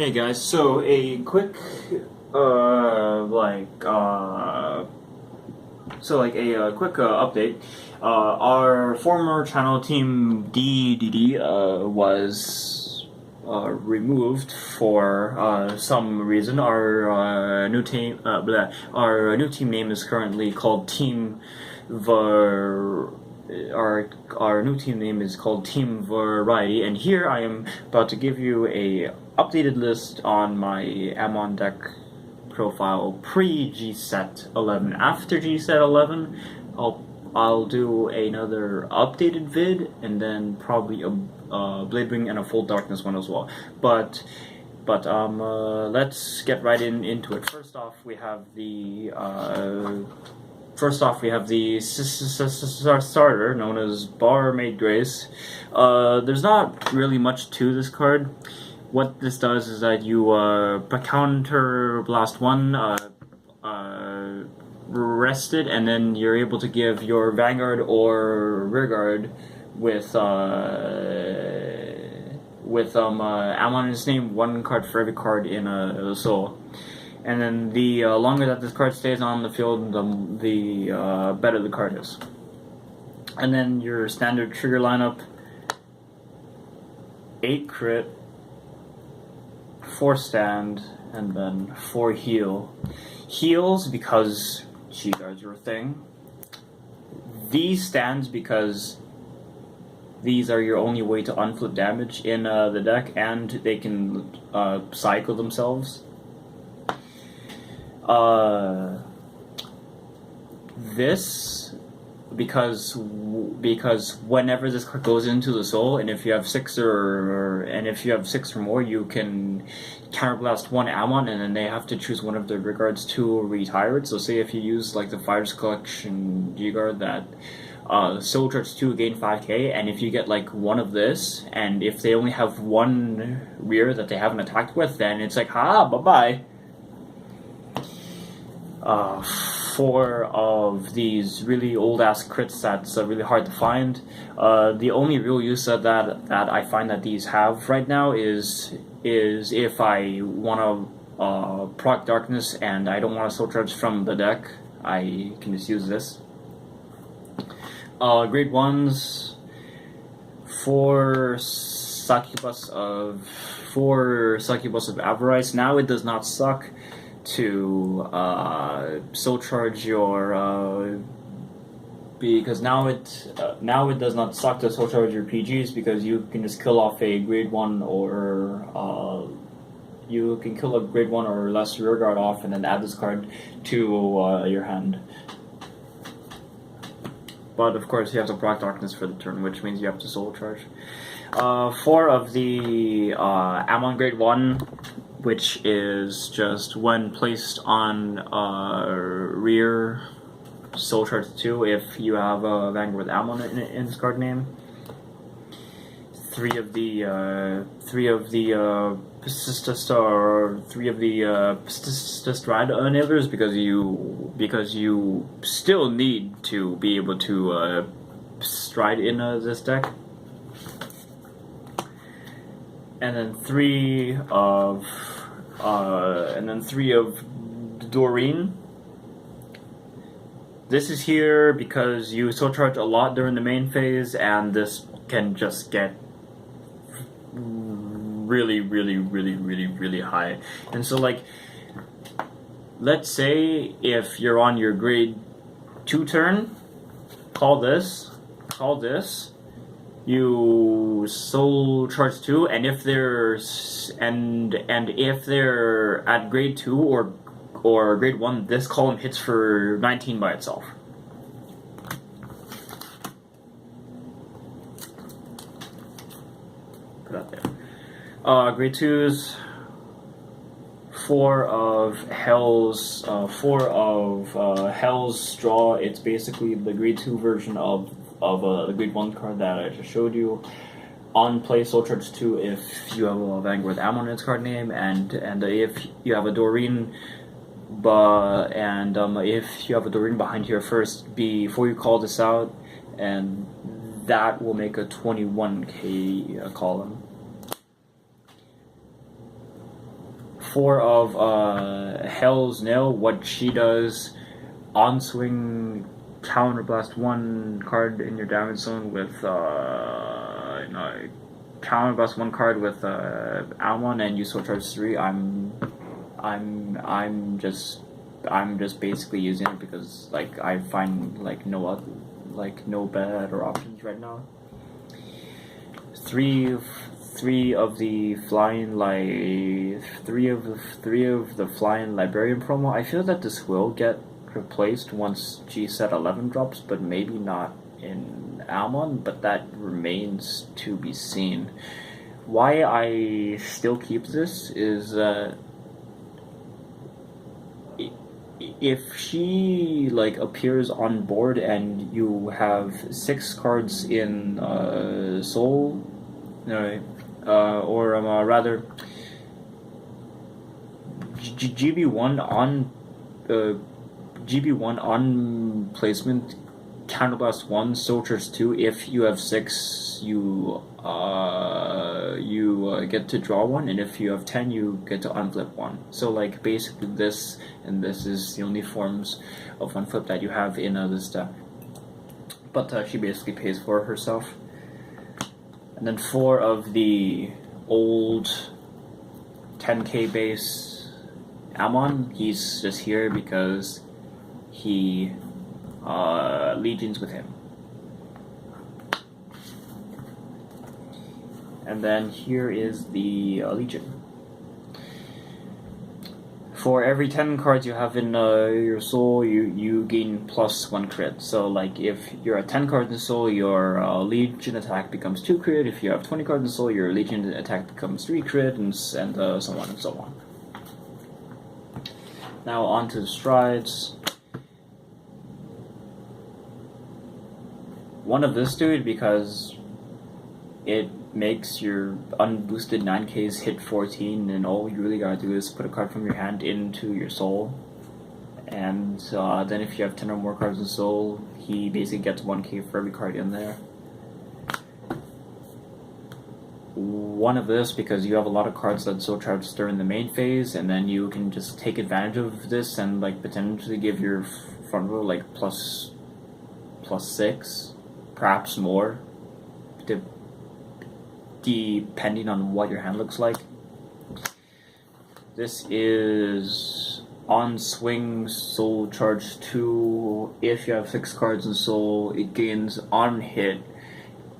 Hey guys, so a quick, quick update. Our former channel team DDD was removed for some reason. Our our new team name is currently called Team Ver. Our new team name is called Team Variety, and here I am about to give you a updated list on my Amon deck profile pre-G-Set 11. After G-Set 11, I'll do another updated vid, and then probably a Blade Ring and a Full Darkness one as well. But let's get right into it. First off, we have the starter, known as Barmaid Grace. There's not really much to this card. What this does is that you counter blast one, rest it, and then you're able to give your Vanguard or Rearguard with Amon in his name, one card for every card in a soul. And then the longer that this card stays on the field, the better the card is. And then your standard trigger lineup: 8 crit, 4 stand, and then 4 heal. Heals because G-Guards are a thing. These stands because these are your only way to unflip damage in the deck, and they can cycle themselves. This because whenever this card goes into the soul, and if you have 6 or more, you can counterblast one Amon, and then they have to choose one of their regards to retire it. So say if you use like the Fires Collection G-Guard that Soul Charge 2 gain 5k, and if you get like one of this, and if they only have one rear that they haven't attacked with, then it's like, ha, bye-bye. 4 of these really old-ass crits that's really hard to find. The only real use of that I find that these have right now is if I want to proc Darkness and I don't want to Soul Charge from the deck, I can just use this. Grade 1s, 4 Succubus of Avarice. Now it does not suck to soul charge your because now it does not suck to soul charge your PGs, because you can just kill off a grade 1 or you can kill a grade 1 or less rear guard off and then add this card to your hand. But of course you have to proc Darkness for the turn, which means you have to soul charge. 4 of the Amon grade 1, which is just when placed on rear, soul charge 2 if you have a Vanguard with Amon in this card name. 3 of the Stride inhibitors, because you still need to be able to stride in this deck. And then 3 of Doreen. This is here because you soul charge a lot during the main phase, and this can just get really high. And so, like, let's say if you're on your grade 2 turn, call this, you soul charge 2, and if they're at grade 2 or grade 1, this column hits for 19 by itself. Put that there. Grade 2s, 4 of Hell's Straw. It's basically the grade 2 version of the grade 1 card that I just showed you. On play, soul charge 2 if you have a Vanguard Amon in its card name, and if you have a Doreen, if you have a Doreen behind here first, before you call this out, and that will make a 21k column. 4 of Hell's Nail. What she does: on swing, counterblast 1 card in your damage zone with counterblast 1 card with Amon, and you soul charge 3. I'm just basically using it because like I find like no better options right now. Three of the flying librarian promo. I feel that this will get replaced once G set 11 drops, but maybe not in Amon, but that remains to be seen. Why I still keep this is if she like appears on board and you have 6 cards in Soul, or rather GB1 on placement, counterblast 1, soldiers 2. If you have 6, you get to draw 1, and if you have 10, you get to unflip 1. So like basically this and this is the only forms of unflip that you have in this deck. But she basically pays for herself. And then 4 of the old 10k base Amon. He's just here because he legions with him. And then here is the Legion. For every 10 cards you have in your soul, you gain +1 crit. So like if you're at 10 cards in soul, your Legion attack becomes 2 crit. If you have 20 cards in soul, your Legion attack becomes 3 crit, and so on and so on. Now on to the strides. One of this dude because it makes your unboosted 9Ks hit 14, and all you really gotta do is put a card from your hand into your soul. And then if you have 10 or more cards in soul, he basically gets 1K for every card in there. One of this because you have a lot of cards that soul charge during the main phase, and then you can just take advantage of this and like potentially give your front row like plus 6, perhaps more, depending on what your hand looks like. This is on swing, soul charge 2. If you have 6 cards in soul, it gains on hit.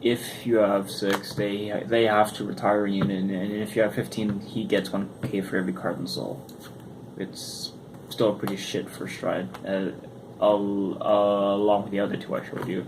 If you have 6, they have to retire a unit, and if you have 15, he gets 1K for every card in soul. It's still pretty shit for stride, along with the other 2 I showed you.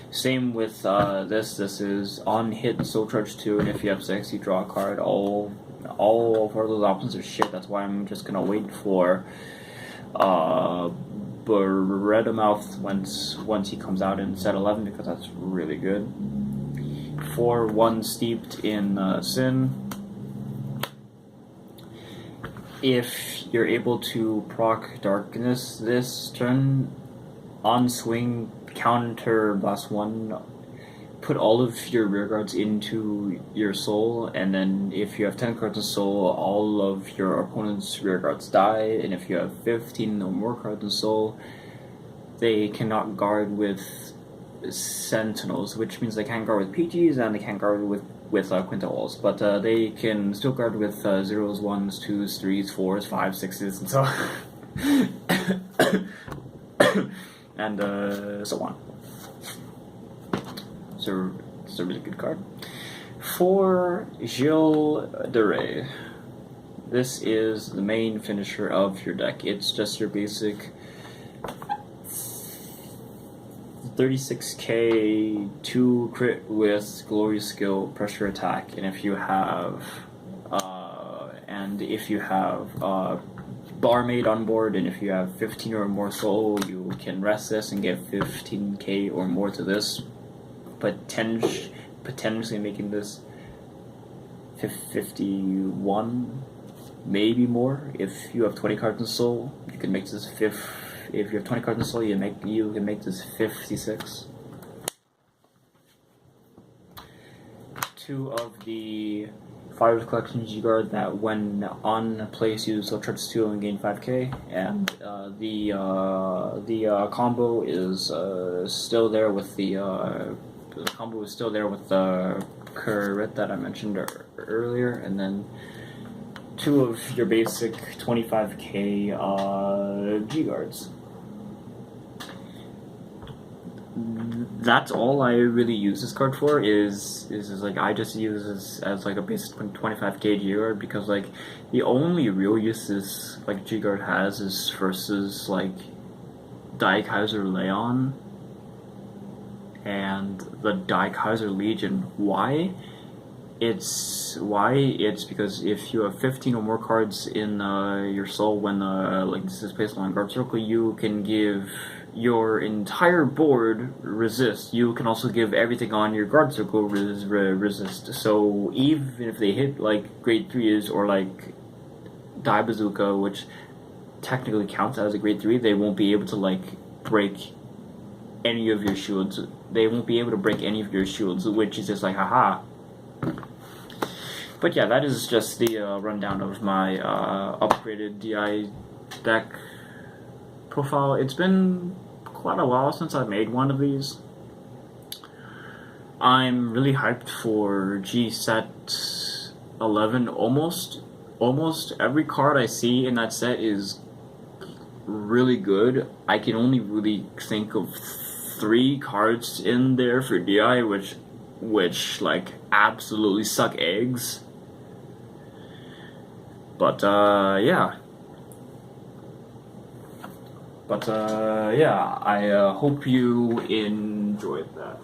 Same with this is on hit, soul charge 2, and if you have 6, you draw a card. All 4 of those options are shit. That's why I'm just gonna wait for Beredamouth once he comes out in set 11, because that's really good. 4/1 steeped in sin. If you're able to proc darkness this turn, on swing, counter blast 1, put all of your rear guards into your soul, and then if you have 10 cards in soul, all of your opponent's rear guards die, and if you have 15 or more cards in soul, they cannot guard with sentinels, which means they can't guard with PGs and they can't guard with Quinta walls, but they can still guard with 0s, 1s, 2s, 3s, 4s, 5s, 6s, and so on. And so on. So it's a really good card. For Gilles de Rais, this is the main finisher of your deck. It's just your basic 36k 2 crit with glorious skill, pressure attack, and if you have barmaid on board, and if you have 15 or more soul, you can rest this and get 15k or more to this, potentially making this 51, maybe more. If you have 20 cards in soul, you can make this If you have 20 cards in soul, you can make this 56. 2 of the Fighters Collection G-Guard that when on place use Electric Steel and gain 5k, and the combo is still there with the combo is still there with the crit that I mentioned earlier, and then 2 of your basic 25k G-Guards. That's all I really use this card for. Is like I just use this as like a basic 25k G-Guard, because like the only real use this like G-Guard has is versus like Die Kaiser Leon and the Die Kaiser Legion. Why? It's because if you have 15 or more cards in your soul when like this is placed on guard circle, you can give your entire board resist. You can also give everything on your guard circle resist. So even if they hit like grade 3s or like Die Bazooka, which technically counts as a grade 3, they won't be able to like break any of your shields. They won't be able to break any of your shields, which is just like haha. But yeah, that is just the rundown of my upgraded DI deck profile. It's been quite a while since I made one of these. I'm really hyped for G set 11. Almost every card I see in that set is really good. I can only really think of 3 cards in there for DI which like absolutely suck eggs. But yeah. I hope you enjoyed that.